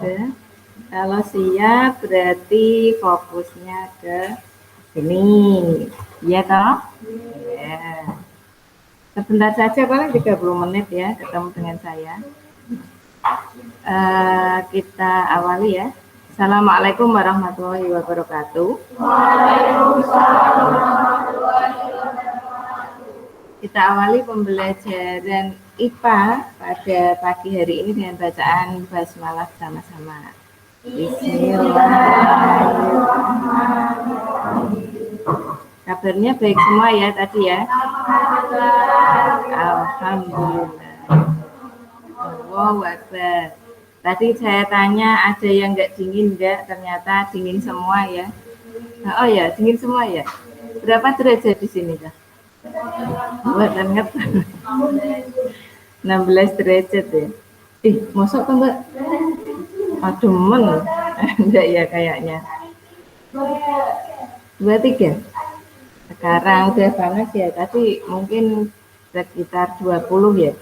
Ya. Kalau siap berarti fokusnya ke sini. Iya toh? Ya. Sebentar saja, paling 30 menit ya ketemu dengan saya. Kita awali ya. Assalamualaikum warahmatullahi wabarakatuh. Kita awali pembelajaran IPA pada pagi hari ini dengan bacaan basmalah sama-sama. Bismillahirrahmanirrahim. Kabarnya baik semua ya tadi ya? Alhamdulillah. Allahu Akbar. Tadi saya tanya ada yang nggak dingin nggak? Ternyata dingin semua ya. Oh ya, dingin semua ya. Berapa derajat di sini kah? Buat banget. 16 derajat ya. Masuk kan Mbak? Aduh men. Enggak ya kayaknya. 23. Sekarang udah panas ya. Tadi mungkin sekitar 20 ya.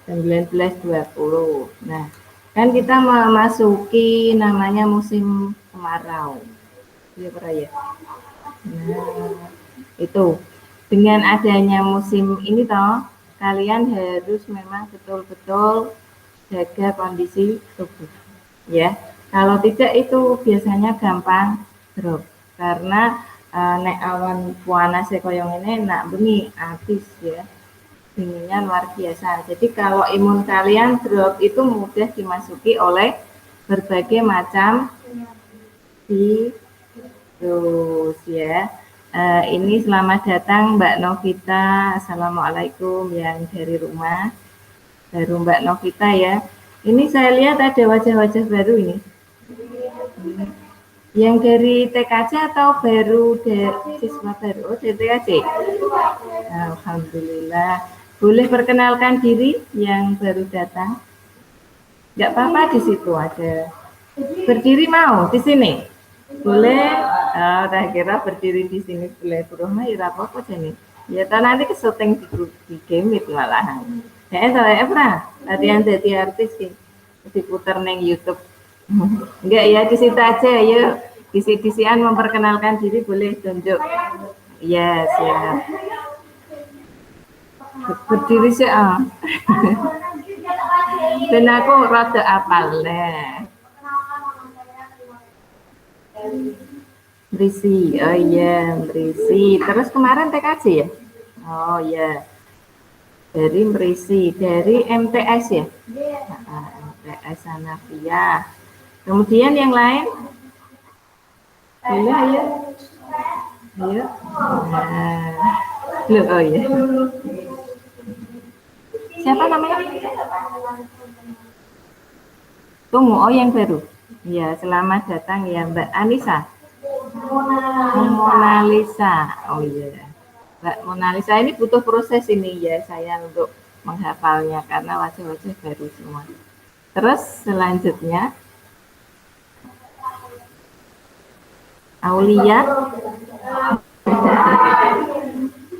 19 20. Nah, kan kita memasuki namanya musim kemarau. Iya, ya. Nah, itu dengan adanya musim ini toh, kalian harus memang betul-betul jaga kondisi tubuh ya. Kalau tidak itu biasanya gampang drop karena nek awan panas koyong ini nak bengi habis ya, dinginnya luar biasa. Jadi kalau imun kalian drop itu mudah dimasuki oleh berbagai macam virus ya. Ini selamat datang Mbak Novita. Assalamualaikum yang dari rumah. Baru Mbak Novita ya. Ini saya lihat ada wajah-wajah baru ini. Yang dari TKC atau baru dari siswa baru? Oh, dari TKC. Alhamdulillah. Boleh perkenalkan diri yang baru datang? Nggak apa-apa, di situ ada. Berdiri mau di sini? Boleh. Tak kira berdiri di sini boleh rumah ya apa-apa nih. Ya nanti ke syuting di game itu malahan. Ya saya pernah latihan jadi artis sih. Diputar neng YouTube. Enggak ya, di situ aja ya. Disi-disian memperkenalkan diri boleh tunjuk. Ya, siap. Berdiri sih dan aku rada apal deh. Berisi, oh iya berisi. Terus kemarin TKJ ya? Oh iya. Dari berisi, dari MTS ya? MTS Hanafiah. Kemudian yang lain? Ayo, ayo. Ayo. Nah. Loh, oh iya. Siapa namanya? Tunggu, oh yang baru. Ya, selamat datang ya Mbak Anissa. Mona Lisa. Oh iya. Mbak Mona Lisa ini butuh proses ini ya saya untuk menghafalnya karena wajah-wajah baru semua. Terus selanjutnya Aulia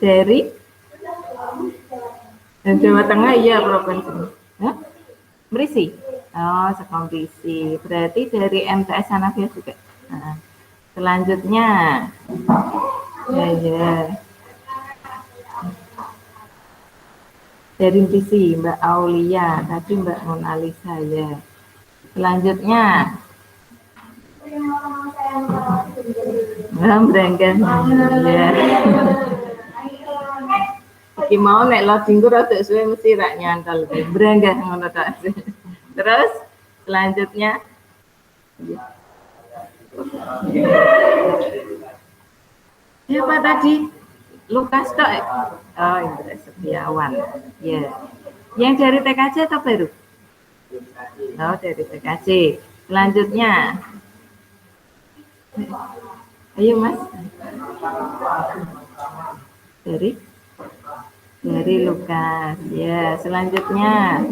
dari Jawa Tengah iya provinsi. Hah? Berisi. Oh, sekompisi. Berarti dari MTS Hanafiah juga. Nah, selanjutnya, ya. Dari visi Mbak Aulia, tadi Mbak Mona Lisa ya. Selanjutnya, berenggan. Ya. Iki mau nek loading ku rada suwe mesti rak nyantol. Berenggan ngono tok. Terus selanjutnya siapa tadi? Lukas tok. Oh, Indra Setiawan. Ya. Yang dari TKJ atau baru? Oh, dari TKJ. Selanjutnya. Ayo, Mas. Dari Lukas. Ya, selanjutnya.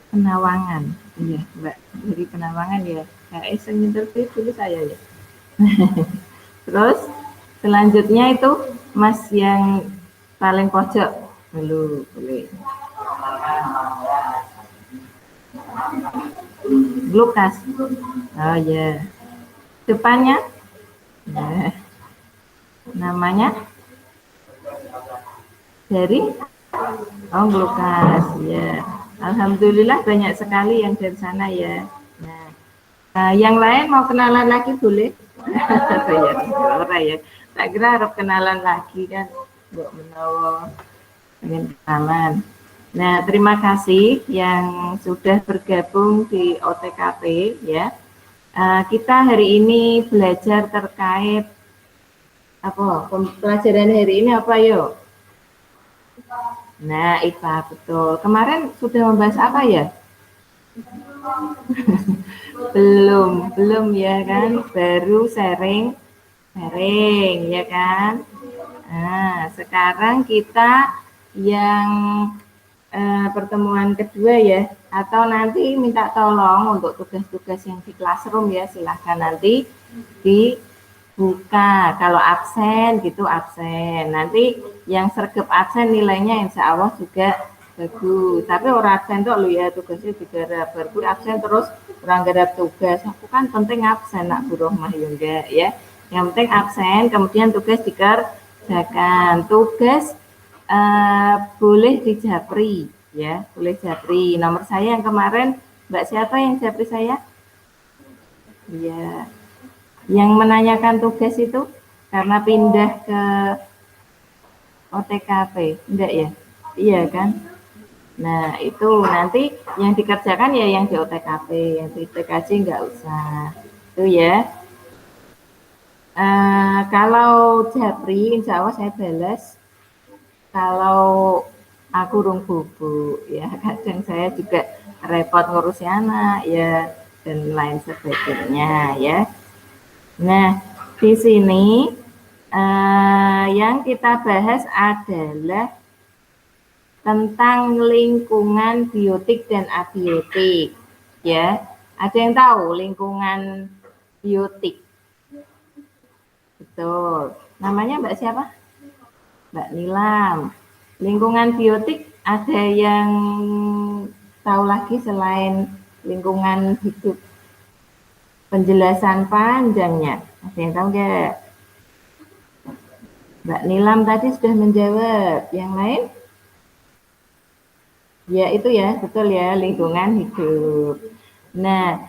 Penawangan. Iya, Mbak. Dari Penawangan ya. Kayak interview dulu saya ya. Terus selanjutnya itu Mas yang paling pojok dulu boleh. Glukas. Oh ya. Depannya? Nah, namanya dari oh glukas ya. Alhamdulillah banyak sekali yang dari sana ya. Nah, yang lain mau kenalan lagi boleh? Ya, ya. Tak kira harap kenalan lagi kan, Mbak menawa pengen kenalan. Nah, terima kasih yang sudah bergabung di OTKP ya. Kita hari ini belajar terkait apa? Pelajaran hari ini apa yuk? Nah, IPA betul. Kemarin sudah membahas apa ya? belum ya kan? Baru sharing ya kan? Nah, sekarang kita yang pertemuan kedua ya, atau nanti minta tolong untuk tugas-tugas yang di classroom ya, silahkan nanti dibuka. Kalau absen gitu absen. Nanti yang sergap absen nilainya insya Allah juga bagus. Tapi orang absen tuh lu ya tugasnya digarap. Baru absen terus orang garap tugas. Aku kan penting absen nak Bu Rohmah juga ya. Yang penting absen, kemudian tugas dikerjakan. Tugas boleh di japri ya, boleh japri. Nomor saya yang kemarin, Mbak siapa yang japri saya? Iya, yang menanyakan tugas itu karena pindah ke OTKP, enggak ya? Iya kan? Nah, itu nanti yang dikerjakan ya yang di OTKP, yang di TKJ enggak usah. Itu ya. Kalau japri, insya Allah saya balas. Kalau aku rung bubuk ya kadang saya juga repot ngurusi anak ya dan lain sebagainya ya. Nah di sini yang kita bahas adalah tentang lingkungan biotik dan abiotik ya. Ada yang tahu lingkungan biotik? Betul. Namanya Mbak siapa? Mbak Nilam. Lingkungan biotik ada yang tahu lagi selain lingkungan hidup? Penjelasan panjangnya. Ada yang tahu nggak? Mbak Nilam tadi sudah menjawab. Yang lain? Ya itu ya, betul ya, lingkungan hidup. Nah,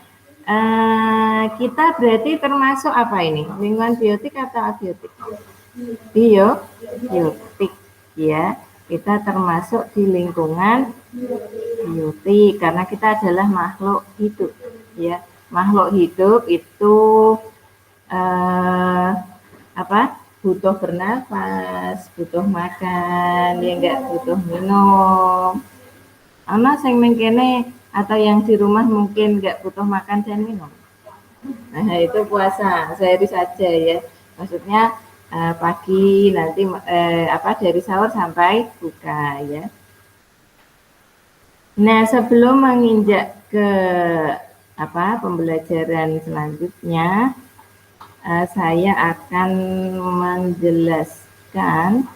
kita berarti termasuk apa ini? Lingkungan biotik atau abiotik? Biotik ya. Kita termasuk di lingkungan biotik karena kita adalah makhluk hidup ya. Makhluk hidup itu apa? Butuh bernafas, butuh makan, ya enggak butuh minum. Ana sing mengkene atau yang di rumah mungkin enggak butuh makan dan minum. Nah, itu puasa sehari saja ya. Maksudnya pagi nanti dari sahur sampai buka ya. Nah, sebelum menginjak ke pembelajaran selanjutnya, saya akan menjelaskan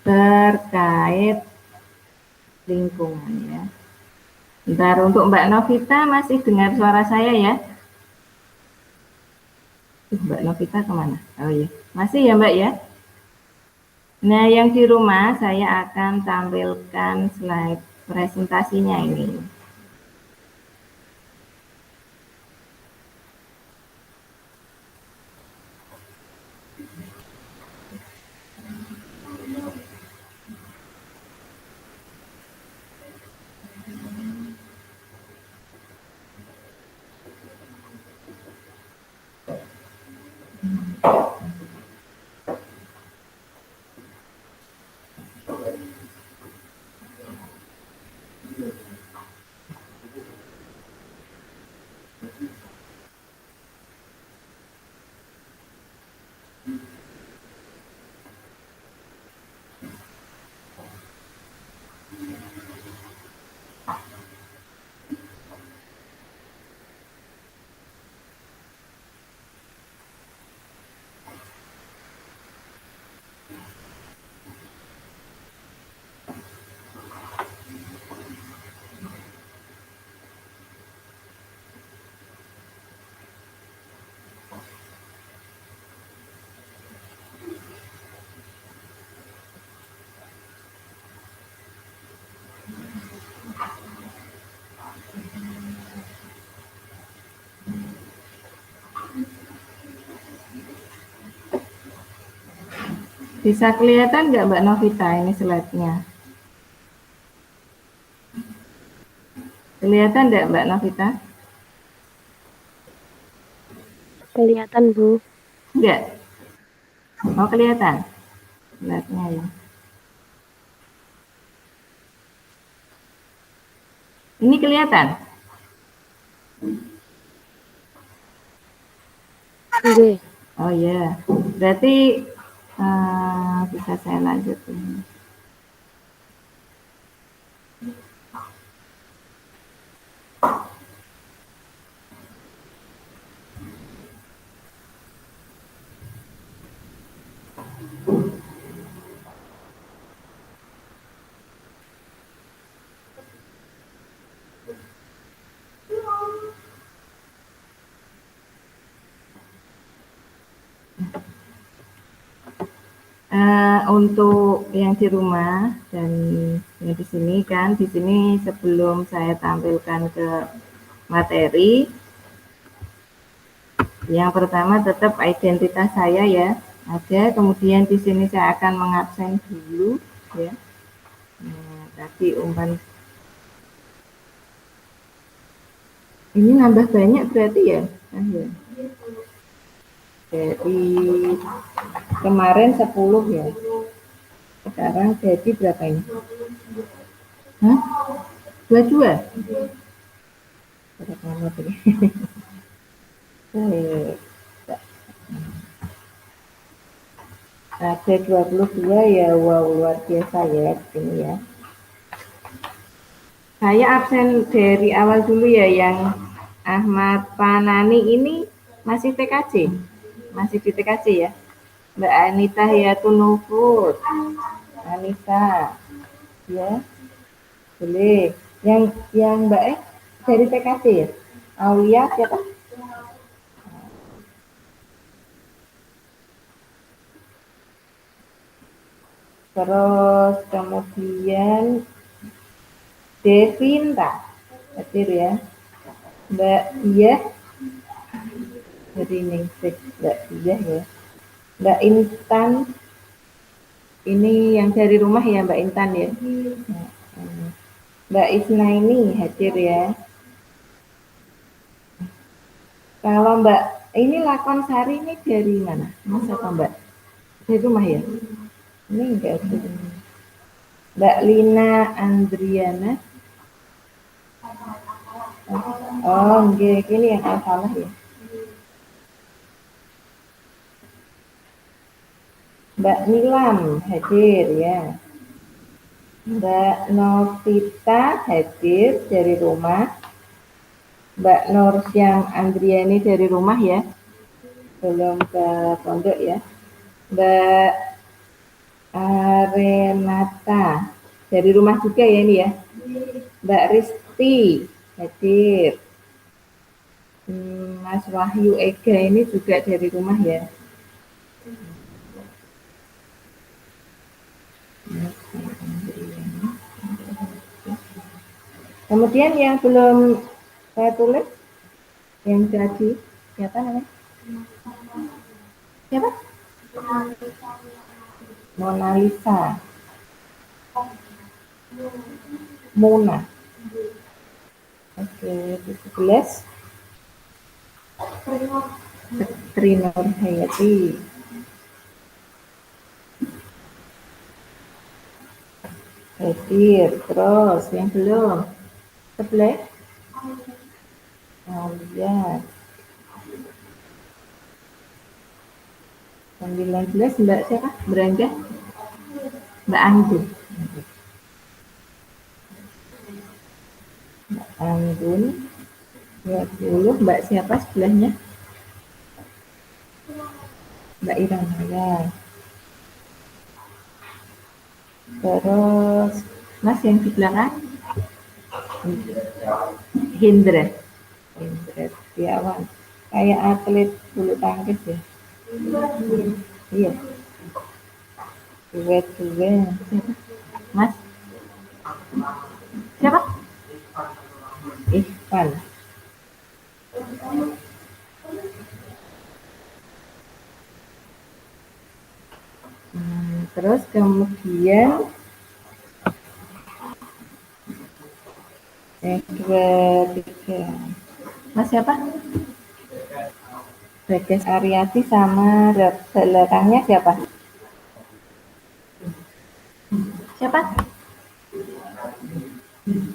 terkait lingkungan ya. Bentar, untuk Mbak Novita masih dengar suara saya ya? Mbak Novita kemana? Oh iya, masih ya Mbak ya? Nah, yang di rumah saya akan tampilkan slide presentasinya ini. Bisa kelihatan nggak Mbak Novita ini slide-nya? Kelihatan nggak Mbak Novita? Kelihatan, Bu. Enggak? Oh kelihatan slide-nya ya. Ini kelihatan? Oke. Oh ya, berarti bisa saya lanjutin. Untuk yang di rumah dan yang di sini kan, di sini sebelum saya tampilkan ke materi, yang pertama tetap identitas saya ya, ada. Kemudian di sini saya akan mengabsen dulu ya. Nah, tadi umpan ini nambah banyak berarti ya. Nah, ya. Dari kemarin 10 ya. Sekarang jadi berapa ini? Hah? 22? Berapa ini? Ada 22 ya, wow luar biasa ya ini ya. Saya absen dari awal dulu ya, yang Ahmad Panani ini masih TKJ, masih di TKJ ya. Mbak Anita Hiatunufut, Anissa, ya boleh. Yang Mbak dari TKJ ya, Aulia siapa? Terus kemudian Devinta, hadir ya. Mbak Iya dari Ningsik, Mbak Iya ya. Mbak Intan, ini yang dari rumah ya Mbak Intan ya. Mbak Isna ini hadir ya. Kalau Mbak ini Lakon Sari ini dari mana? Mas apa Mbak? Dari rumah ya? Ini enggak ada. Mbak Lina Andriana. Oh, enggak, ini yang salah ya. Mbak Nilam hadir ya. Mbak Novita hadir dari rumah. Mbak Norsyang Andriani dari rumah ya. Belum ke pondok ya. Mbak Renata dari rumah juga ya ini ya. Mbak Risti hadir. Mas Wahyu Ega ini juga dari rumah ya. Kemudian yang belum saya tulis, yang jadi siapa namanya? Siapa? Mona Lisa. Mona. Oke, 17. Trinor Hayati. Hadir. Terus yang belum. Sebelah. Oh ya. 19 Mbak siapa? Berangga? Mbak Anggun. Mbak Anggun. 20. Mbak siapa sebelahnya? Mbak Irama ya. Terus Mas yang di belakang? Hindra. Hindra Setiawan. Kayak atlet bulu tangkis ya. Iya. Duet. Siapa? Mas? Siapa? Ikhwan. Terus kemudian dua tiga. Mas siapa? Bagas Ariati sama belakangnya siapa? Siapa?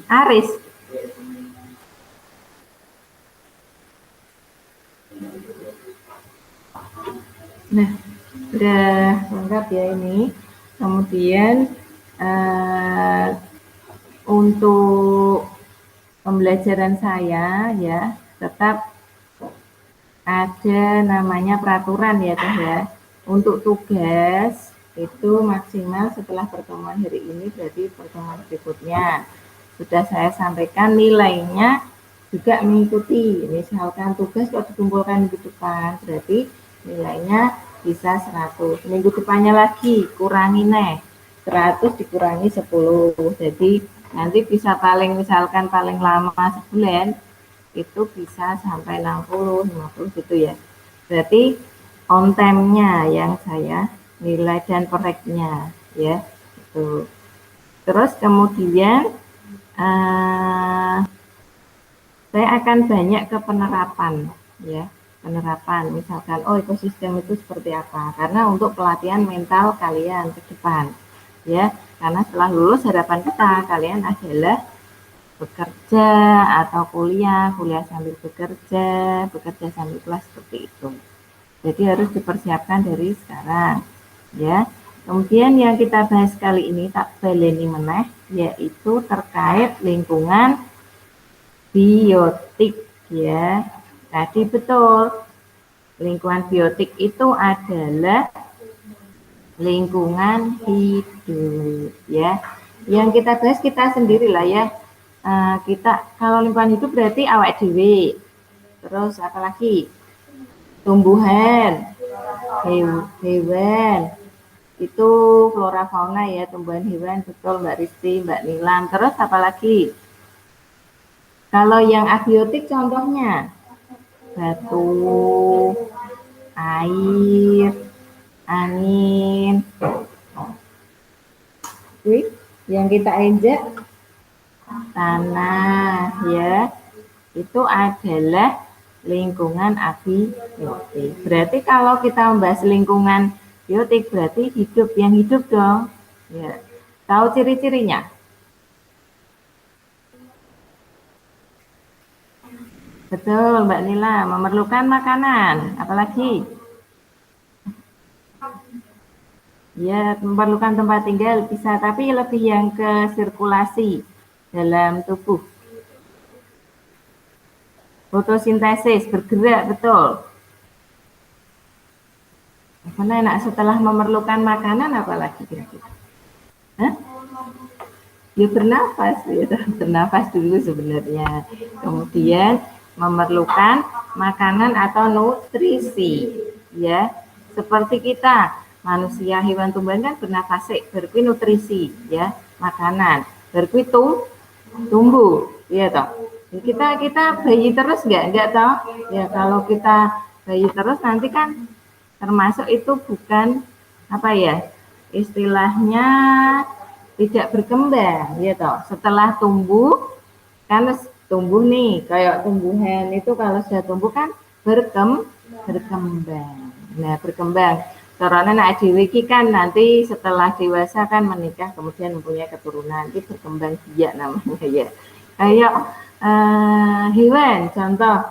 Aris. Nah, udah lengkap ya ini. Kemudian untuk pembelajaran saya ya tetap ada namanya peraturan ya Teh ya. Untuk tugas itu maksimal setelah pertemuan hari ini, berarti pertemuan berikutnya sudah saya sampaikan nilainya juga mengikuti. Misalkan tugas kalau dikumpulkan minggu depan, berarti nilainya bisa 100. Minggu depannya lagi kurangi 100 dikurangi 10. Jadi nanti bisa misalkan paling lama sebulan itu bisa sampai 60, 50 gitu ya. Berarti on time-nya yang saya nilai dan koreknya ya. Itu. Terus kemudian saya akan banyak ke penerapan ya. Penerapan misalkan ekosistem itu seperti apa, karena untuk pelatihan mental kalian ke depan ya, karena setelah lulus harapan kita kalian adalah bekerja atau kuliah sambil bekerja sambil kelas seperti itu. Jadi harus dipersiapkan dari sekarang ya. Kemudian yang kita bahas kali ini tak baleni meneh yaitu terkait lingkungan biotik ya. Tadi betul, lingkungan biotik itu adalah lingkungan hidup ya. Yang kita bahas kita sendirilah ya. Kita kalau lingkungan hidup berarti awak dewe. Terus apalagi? Tumbuhan, hewan. Itu flora fauna ya, tumbuhan hewan betul Mbak Risti, Mbak Nilam. Terus apalagi? Kalau yang abiotik contohnya batu, air, angin. Yang kita injak tanah ya. Itu adalah lingkungan abiotik. Berarti kalau kita membahas lingkungan biotik berarti hidup, yang hidup dong. Ya. Tahu ciri-cirinya? Betul, Mbak Nila, memerlukan makanan, apalagi? Ya, memerlukan tempat tinggal bisa, tapi lebih yang ke sirkulasi dalam tubuh. Fotosintesis, bergerak, betul. Karena enak setelah memerlukan makanan, apalagi kira-kira? Hah? Ya bernafas, ya bernafas dulu sebenarnya. Kemudian memerlukan makanan atau nutrisi, ya. Seperti kita, manusia, hewan, tumbuhan kan bernafas, berkui nutrisi, ya, makanan. Berkui tumbuh, ya toh. Kita bayi terus enggak toh? Ya kalau kita bayi terus nanti kan termasuk itu bukan apa ya? Istilahnya tidak berkembang ya toh. Setelah tumbuh kan tumbuh nih kayak tumbuhan itu kalau sudah tumbuh kan berkembang. Nah, berkembang. Karena anak dewe kan nanti setelah dewasa kan menikah kemudian mempunyai keturunan, itu berkembang biak namanya ya. Kayak hewan contoh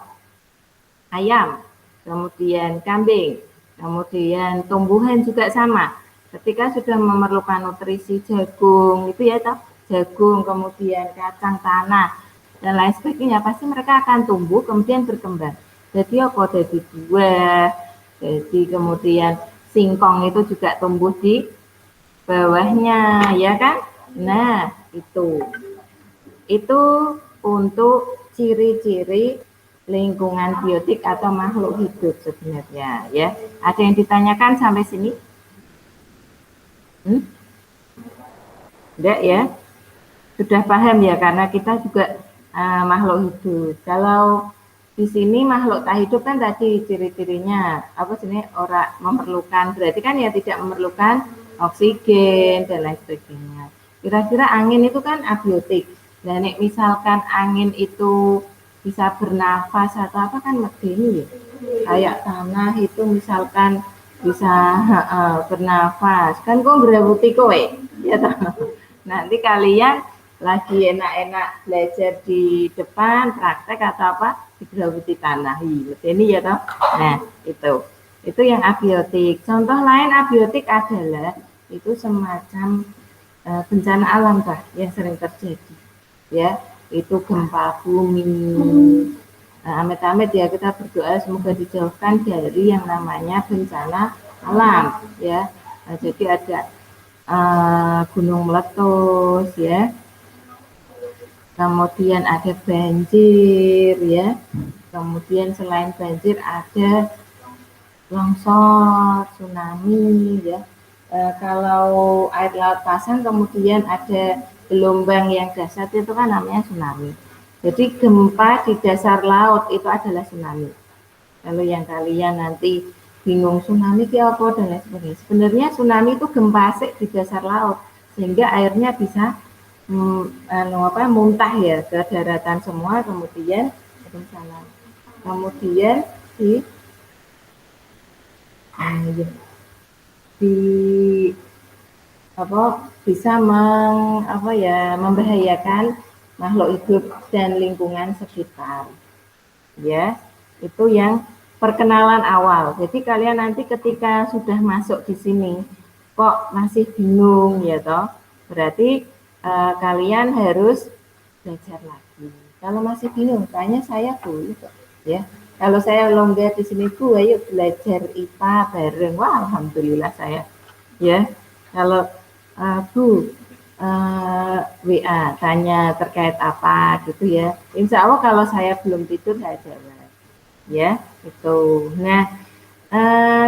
ayam, kemudian kambing, kemudian tumbuhan juga sama. Ketika sudah memerlukan nutrisi jagung itu ya toh, jagung kemudian kacang tanah dan lain sebagainya pasti mereka akan tumbuh kemudian berkembang. Jadi apa jadi buah, jadi kemudian singkong itu juga tumbuh di bawahnya ya kan. Nah itu untuk ciri-ciri lingkungan biotik atau makhluk hidup sebenarnya ya. Ada yang ditanyakan sampai sini? Enggak ya? Sudah paham ya karena kita juga makhluk hidup. Kalau di sini makhluk tak hidup kan tadi ciri-cirinya apa sini orang memerlukan, berarti kan ya tidak memerlukan oksigen dan lain sebagainya. Kira-kira angin itu kan abiotik. Dan misalkan angin itu bisa bernafas atau apa kan medeni ya. Kayak tanah itu misalkan bisa bernafas. Kan kok berebuti kowe. Ya toh. Nanti kalian lagi enak-enak belajar di depan praktek atau apa digerawuti tanah ini ya toh. Nah itu yang abiotik. Contoh lain abiotik adalah itu semacam bencana alam Pak yang sering terjadi ya, itu gempa bumi. Amit-amit ya kita berdoa semoga dijauhkan dari yang namanya bencana alam ya. Jadi ada gunung meletus ya, kemudian ada banjir ya, kemudian selain banjir ada longsor, tsunami ya. Kalau air laut pasang kemudian ada gelombang yang dahsyat itu kan namanya tsunami. Jadi gempa di dasar laut itu adalah tsunami. Kalau yang kalian nanti bingung tsunami itu apa dan lain sebagainya. Sebenarnya tsunami itu gempa di dasar laut sehingga airnya bisa muntah ya ke daratan semua kemudian di di bisa membahayakan makhluk hidup dan lingkungan sekitar ya. Itu yang perkenalan awal. Jadi kalian nanti ketika sudah masuk di sini kok masih bingung ya toh, berarti kalian harus belajar lagi. Kalau masih bingung tanya saya dulu ya. Kalau saya longgar di sini Bu, ayo belajar IPA bareng. Wah, alhamdulillah saya ya. Kalau Bu WA tanya terkait apa gitu ya. Insya Allah kalau saya belum tidur saya jawab ya itu. Nah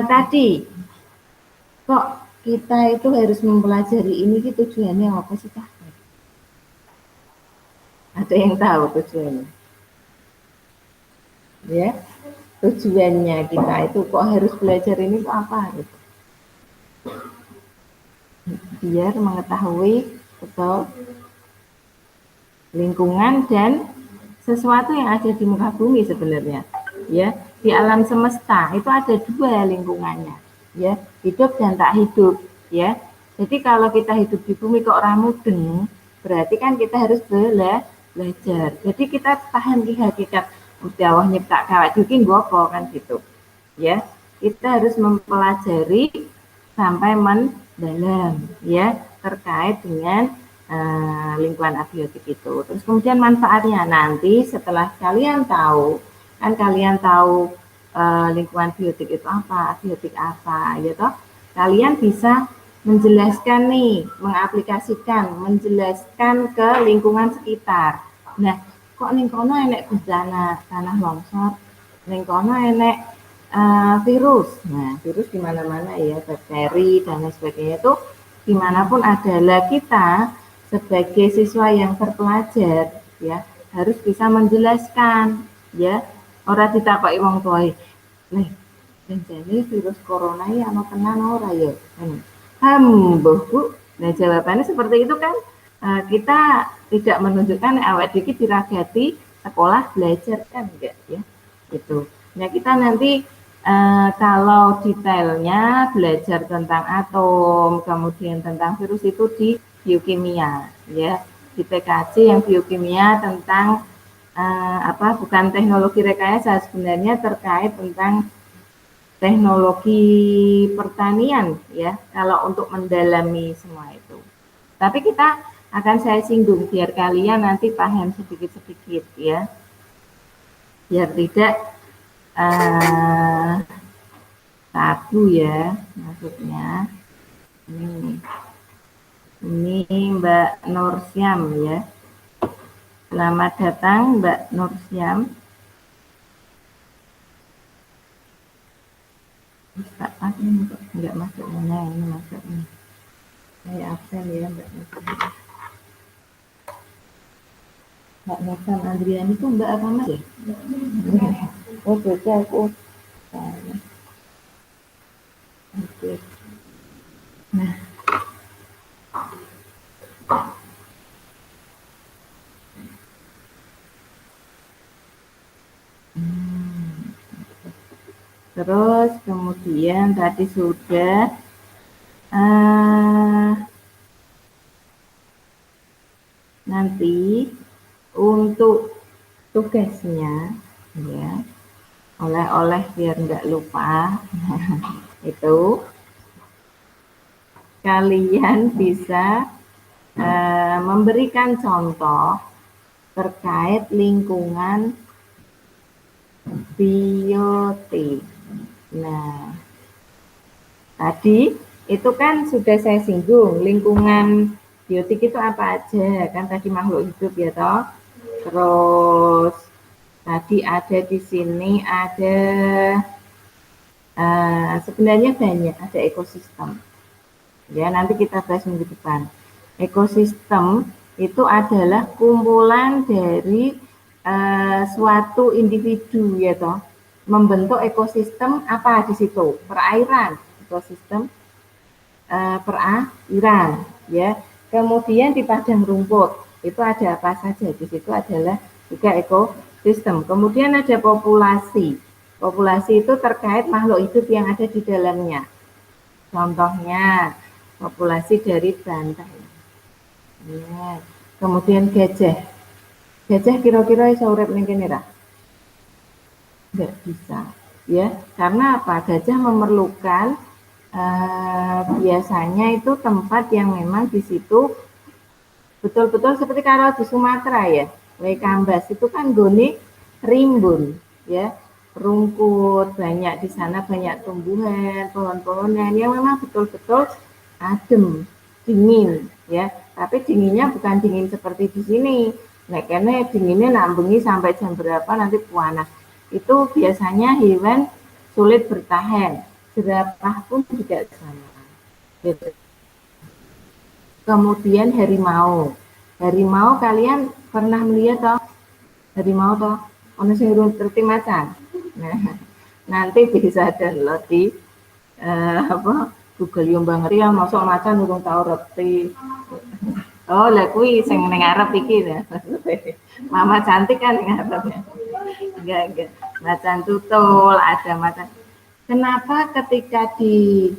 tadi kok kita itu harus mempelajari ini gitu, tujuannya apa sih Kak? Ada yang tahu tujuannya? Ya, tujuannya kita itu kok harus belajar ini kok apa gitu? Biar mengetahui betul lingkungan dan sesuatu yang ada di muka bumi sebenarnya ya, di alam semesta itu ada dua lingkungannya ya, hidup dan tak hidup ya. Jadi kalau kita hidup di bumi kok orang mudeng, berarti kan kita harus belajar. Jadi kita paham di hakikat Gusti Allah nyipta kawat iki nggopo kan gitu ya. Kita harus mempelajari sampai mendalam ya terkait dengan lingkungan abiotik itu. Terus kemudian manfaatnya nanti setelah kalian tahu, kan kalian tahu lingkungan biotik itu apa, abiotik apa, ya toh. Kalian bisa menjelaskan nih, mengaplikasikan, menjelaskan ke lingkungan sekitar. Nah, kok ning kono enek bencana tanah longsor, ning kono enek virus. Nah, virus di mana-mana ya, bakteri dan lain sebagainya itu dimanapun adalah kita sebagai siswa yang terpelajar ya harus bisa menjelaskan ya, ora ditakoki wong tuae. Nih, jadi virus corona ya ana tenan ora ya? Mboh Bu. Nah, jawabannya seperti itu kan. Kita tidak menunjukkan awak diki diragati sekolah belajar kan enggak ya. Itu. Nah, kita nanti kalau detailnya belajar tentang atom, kemudian tentang virus itu di biokimia ya, di PKJ yang biokimia tentang bukan teknologi rekayasa, sebenarnya terkait tentang teknologi pertanian ya, kalau untuk mendalami semua itu. Tapi kita akan saya singgung biar kalian nanti paham sedikit-sedikit ya, biar tidak tabu ya maksudnya. Ini Mbak Nursyam ya. Selamat datang Mbak Nursyam. Pak ini enggak masuk mana, ini masuk nih. Saya absen ya Mbak Nursyam. Mbak Nursyam Andriani itu Mbak apa Mas ya? Oh beda aku. Oke. Nah, Terus kemudian tadi sudah nanti untuk tugasnya ya, oleh-oleh biar nggak lupa itu kalian bisa memberikan contoh terkait lingkungan biotik. Nah, tadi itu kan sudah saya singgung lingkungan biotik itu apa aja, kan tadi makhluk hidup ya toh. Terus tadi ada di sini ada sebenarnya banyak, ada ekosistem. Ya, nanti kita bahas minggu depan. Ekosistem itu adalah kumpulan dari suatu individu ya toh, membentuk ekosistem apa di situ? Perairan, ekosistem perairan ya. Kemudian di padang rumput itu ada apa saja? Di situ adalah juga ekosistem. Kemudian ada populasi. Populasi itu terkait makhluk hidup yang ada di dalamnya. Contohnya populasi dari bantai. Ya. Kemudian gajah. Gajah kira-kira iso urip ning kene ra? Enggak bisa. Ya, karena apa? Gajah memerlukan biasanya itu tempat yang memang di situ betul-betul seperti kalau di Sumatera ya, Waikambas itu kan gone rimbun ya, rumput banyak di sana, banyak tumbuhan, pohon-pohonan yang memang betul-betul adem, dingin ya. Tapi dinginnya bukan dingin seperti di sini. Nah, karena dinginnya nak bengi sampai jam berapa nanti panas. Itu biasanya hewan sulit bertahan. Jerapah pun juga sama. Gitu. Kemudian harimau. Harimau kalian pernah melihat toh? Harimau toh? Ono sing urung ngerti macan. Nah, nanti bisa download di Google Yombang ngerti ya, masuk macan urung tau ngerti. Oh, lah kuwi sing ning ngarep iki ya. Mama cantik kan ning ngarep ya. Enggak. Macan tutul, ada macan. Kenapa ketika di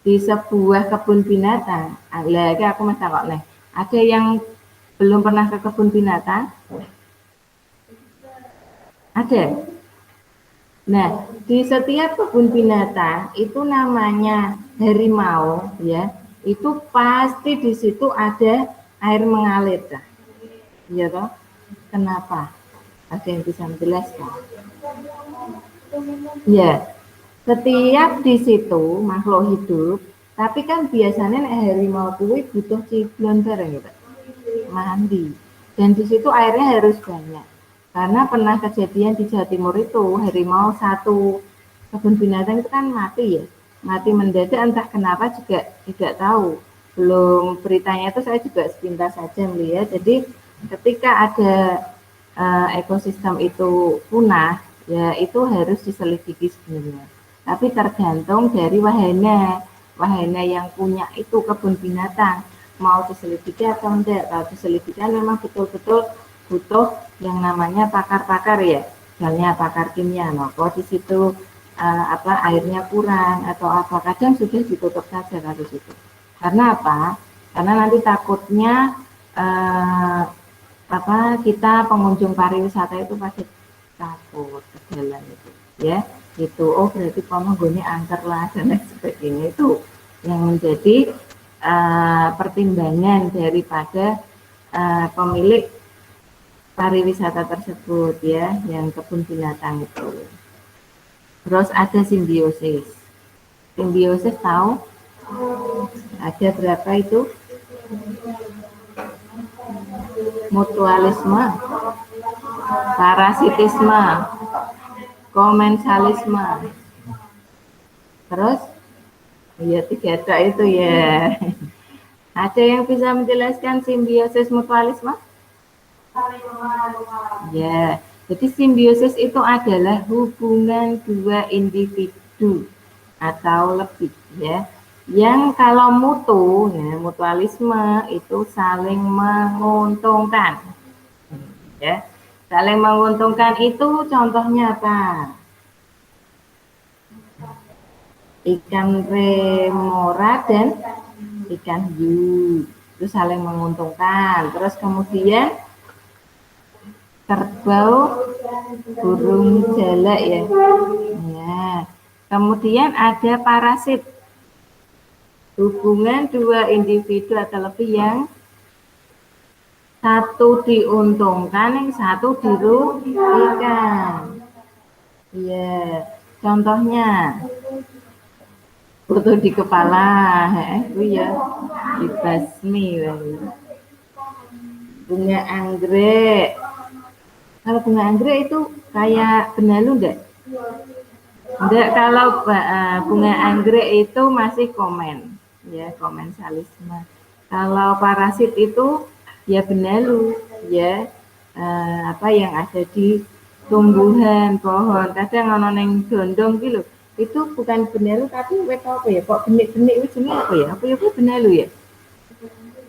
sebuah kebun binatang, lagi aku masih takut nih, ada yang belum pernah ke kebun binatang? Ada. Nah, di setiap kebun binatang itu namanya harimau ya, itu pasti di situ ada air mengalir. Iya toh? Kenapa? Ada yang bisa menjelaskan? Ya, setiap di situ makhluk hidup, tapi kan biasanya harimau kuwi butuh ciblon bareng ya, Pak. Mandi. Dan di situ airnya harus banyak. Karena pernah kejadian di Jawa Timur itu, harimau satu kebun binatang itu kan mati ya. Mati mendadak entah kenapa juga tidak tahu. Belum beritanya itu saya juga sepintas saja melihat. Jadi ketika ada ekosistem itu punah, ya itu harus diselidiki sebenarnya. Tapi tergantung dari wahana yang punya itu kebun binatang mau diselidiki atau enggak. Kalau diselidiki memang betul-betul butuh yang namanya pakar-pakar ya, misalnya pakar kimia. Nah, kalau di situ airnya kurang atau apa, kadang sudah ditutup saja kasus itu. Karena apa? Karena nanti takutnya kita pengunjung pariwisata itu pasti takut ke jalan itu ya, itu berarti pengunjungnya angker lah dan lain sebagainya. Itu yang menjadi pertimbangan daripada pemilik pariwisata tersebut ya, yang kebun binatang itu. Terus ada simbiosis. Simbiosis tahu ada berapa itu? Mutualisme, parasitisme, komensalisme. Terus ya 3 itu ya. Ada yang bisa menjelaskan simbiosis mutualisme? Ya, jadi simbiosis itu adalah hubungan dua individu atau lebih ya, yang kalau mutu ya, mutualisme itu saling menguntungkan ya. Saling menguntungkan itu contohnya apa? ikan remora dan ikan hiu. Itu saling menguntungkan. Terus kemudian kerbau, burung jalak ya. Nah, kemudian ada parasit. Hubungan dua individu atau lebih yang satu diuntungkan, yang satu dirugikan. Iya, contohnya foto di kepala, ya, dibasmi, bunga anggrek. Kalau bunga anggrek itu kayak benalu enggak? Enggak, kalau bunga anggrek itu masih komen, ya komensalisme. Kalau parasit itu ya benalu, ya apa yang ada di tumbuhan pohon. Kadang ono neng dondong gitu, itu bukan benalu tapi wet apa ya? Kok benik-benik itu apa ya? Apa ya benalu ya?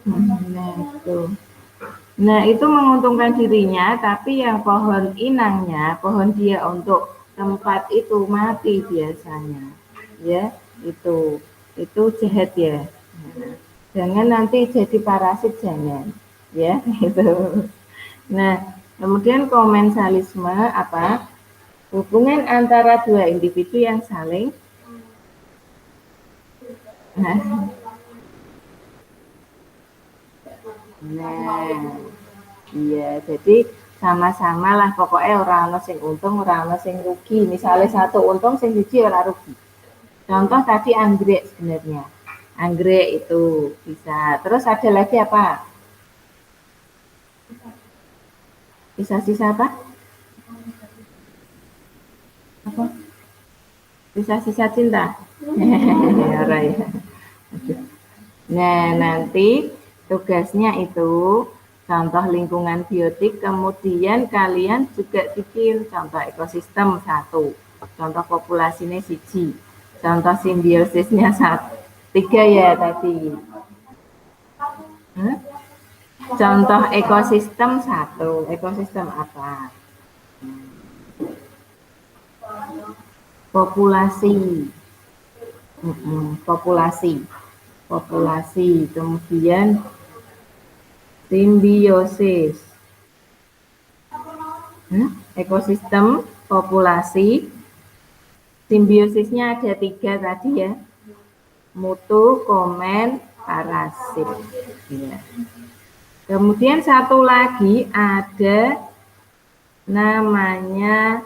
Nah itu. Nah, itu menguntungkan dirinya, tapi yang pohon inangnya, pohon dia untuk tempat itu mati biasanya. Ya, itu jahat ya. Jangan nanti jadi parasit, jangan. Ya, itu. Nah, kemudian komensalisme apa? Hubungan antara dua individu yang saling Nah, iya, jadi sama-sama lah pokoknya orang ono sing untung, orang ono sing rugi. Misalnya satu untung, sing siji ora rugi. Contoh tadi anggrek sebenarnya. Anggrek itu bisa. Terus ada lagi apa? Bisa sisa apa? Apa? Sisa-sisa cinta. Ora ya. Nah, nanti tugasnya itu contoh lingkungan biotik, kemudian kalian juga bikin contoh ekosistem satu, contoh populasinya siji, contoh simbiosisnya satu, 3 ya tadi. Contoh ekosistem satu, ekosistem apa? Populasi, populasi, kemudian simbiosis, ekosistem, populasi, simbiosisnya ada 3 tadi ya, mutu, komen, parasit. Ya. Kemudian satu lagi ada namanya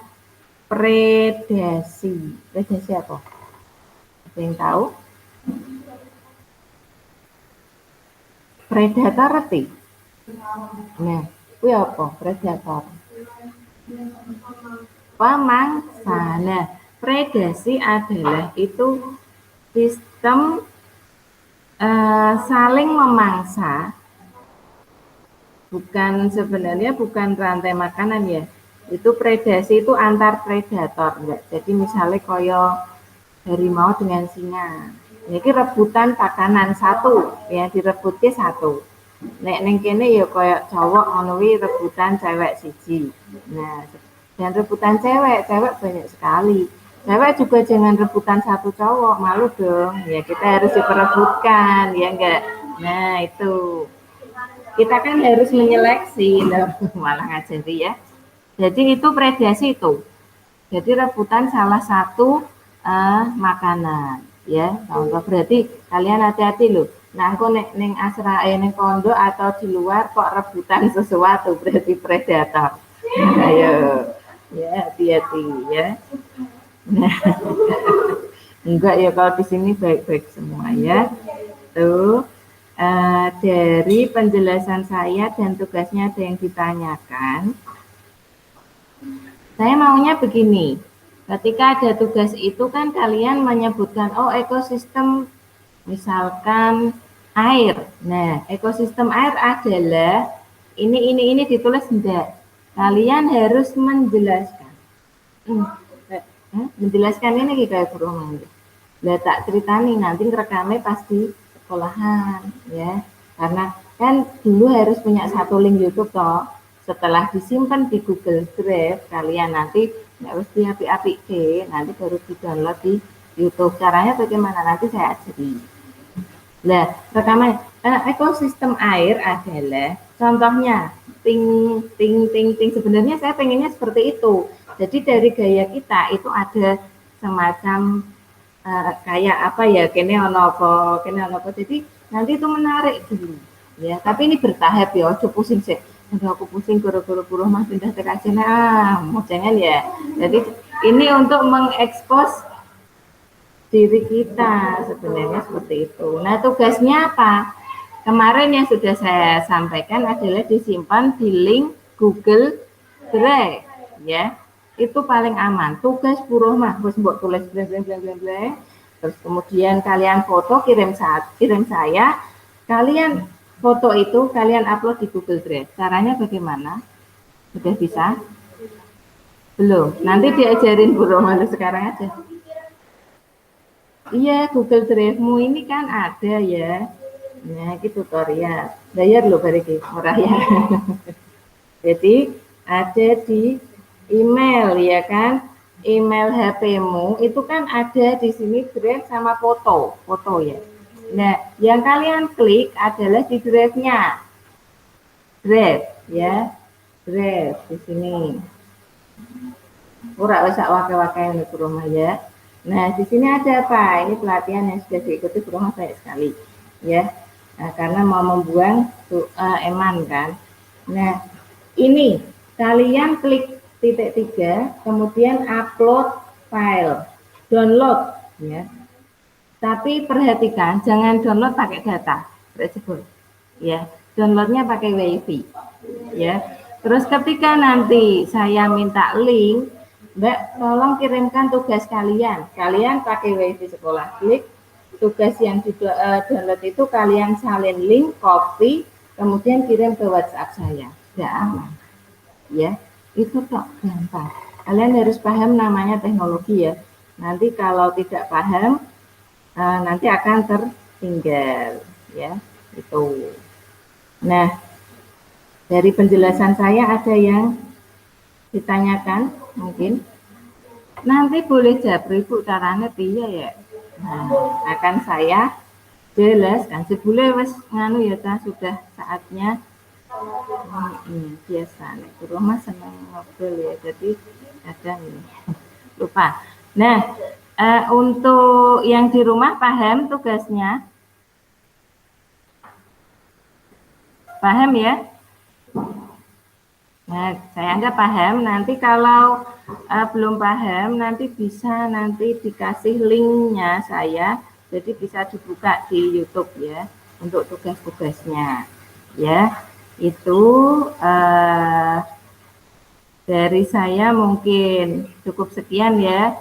predasi. Predasi apa? Ada yang tahu? Predator ngerti? Nah, kuwi apa? Predator. Pemangsa. Nah, predasi adalah itu sistem saling memangsa, sebenarnya bukan rantai makanan ya. Itu predasi itu antar predator enggak. Jadi misalnya koyo harimau dengan singa. Ini rebutan pakanan satu, ya direbutke satu. Nek neng kene ya koyo cowok ngono rebutan cewek siji. Nah, dan rebutan cewek banyak sekali. Cewek juga jangan rebutan satu cowok, malu dong. Ya kita harus diperebutkan, ya enggak. Nah, itu. Kita kan harus menyeleksi, loh. Malah ngajari ya. Jadi itu predasi itu. Jadi rebutan salah satu makanan, ya. Contoh berarti kalian hati-hati loh. Nah, aku neng asra neng pondok atau di luar kok rebutan sesuatu berarti predator. Ayo, ya hati-hati ya. Nah, enggak ya kalau di sini baik-baik semua ya. Tuh dari penjelasan saya dan tugasnya ada yang ditanyakan. Saya maunya begini. Ketika ada tugas itu kan kalian menyebutkan oh ekosistem misalkan air. Nah, ekosistem air adalah ini ditulis enggak. Kalian harus menjelaskan. Menjelaskan ini kayak burung. Lah tak ceritani nanti rekamnya pasti sekolahan ya. Karena kan dulu harus punya satu link YouTube toh. Setelah disimpan di Google Drive, kalian nanti nggak harus diapik-apik nanti baru di download di YouTube. Caranya bagaimana? Nanti saya ajari. Nah, rekaman ekosistem air adalah contohnya ting ting ting ting, sebenarnya saya pengennya seperti itu. Jadi dari gaya kita itu ada semacam kayak apa ya, kene ono apa. Jadi nanti itu menarik dulu. Ya, tapi ini bertahap ya, ojo pusing sih. Aduh, aku pusing guru-guru mah pindah TKJ mau jangan ya. Jadi ini untuk mengekspos diri kita sebenarnya seperti itu. Nah, tugasnya apa? Kemarin yang sudah saya sampaikan adalah disimpan di link Google Drive, ya. Itu paling aman. Tugas buruh mah harus buat tulis bla bla bla bla bla. Terus kemudian kalian foto kirim saya, kalian foto itu kalian upload di Google Drive. Caranya bagaimana? Sudah bisa? Belum. Nanti diajarin buruh malu sekarang aja. Iya, Google Drive-mu ini kan ada ya. Nah, ini tutorial. Bayar loh bariki, murah ya. Jadi ada di email ya kan. Email HP-mu itu kan ada di sini Drive sama foto ya. Nah, yang kalian klik adalah di Drive-nya. Drive ya. Drive di sini. Ora wis sak wake-wake ini ke rumah ya. Nah, di sini ada apa? Ini pelatihan yang sudah diikuti ke rumah banyak sekali, ya. Nah, karena mau membuang eman kan. Nah, ini kalian klik titik 3, kemudian upload file, download, ya. Tapi perhatikan, jangan download pakai data, ya. Downloadnya pakai WiFi, ya. Terus ketika nanti saya minta link, Mbak, tolong kirimkan tugas kalian. Kalian pakai WiFi sekolah, klik tugas yang di download itu kalian salin link, copy, kemudian kirim ke WhatsApp saya. Sudah aman. Ya, itu kok gampang. Kalian harus paham namanya teknologi ya. Nanti kalau tidak paham, nanti akan tertinggal. Ya, itu. Nah, dari penjelasan saya ada yang ditanyakan mungkin? Nanti boleh japri Bu caranya piye ya. Nah, akan saya jelaskan. Sebule wis nganu ya ta, sudah saatnya biasa nek rumah seneng ngobrol ya. Jadi kadang ini lupa. Nah, untuk yang di rumah paham tugasnya? Paham ya? Nah, saya anggap paham. Nanti kalau belum paham, nanti bisa dikasih linknya saya, jadi bisa dibuka di YouTube ya untuk tugas-tugasnya. Ya, itu dari saya mungkin cukup sekian ya.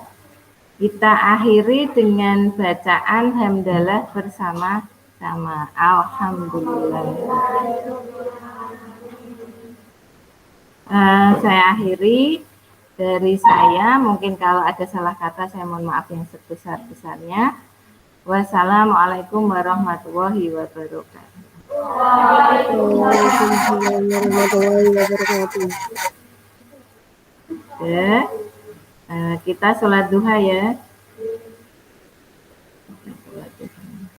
Kita akhiri dengan bacaan hamdalah bersama-sama. Alhamdulillah. Saya akhiri dari saya, mungkin kalau ada salah kata saya mohon maaf yang sebesar-besarnya. Wassalamualaikum warahmatullahi wabarakatuh. Waalaikumsalam warahmatullahi wabarakatuh. Kita sholat duha ya.